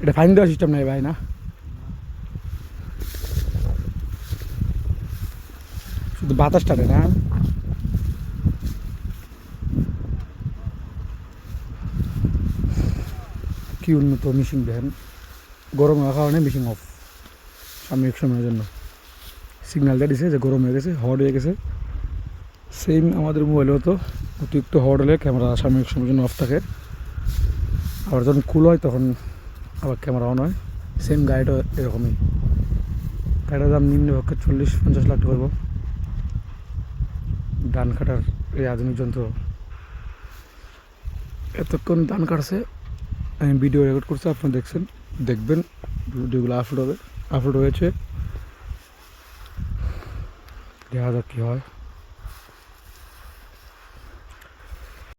এটা ফাইন দেওয়ার সিস্টেম নাই ভাই, না শুধু বাতাস টানে না। কি উন্নত মিশিং দেখেন, গরম হওয়ার কারণে মিশিং অফ সাময়িক সময়ের জন্য সিগন্যালটা দিছে যে গরম হয়ে গেছে, হট হয়ে গেছে। সেম আমাদের মোবাইলে হতো, অতিরিক্ত হট হলে ক্যামেরা সাময়িক সময়ের জন্য অফ থাকে, আবার যখন কুল হয় তখন আবার ক্যামেরা অন হয়। সেম গাড়িটা এরকমই, গাড়িটার দাম নিম্নপক্ষে 40-50 লাখ টাকা করবো। ধান কাটার এই আধুনিক যন্ত্র, এতক্ষণ ধান কাটছে, আমি ভিডিও রেকর্ড করছি, আপনারা দেখছেন, দেখবেন ভিডিওগুলো আপলোড হয়েছে, দেখা যাক কী হয়।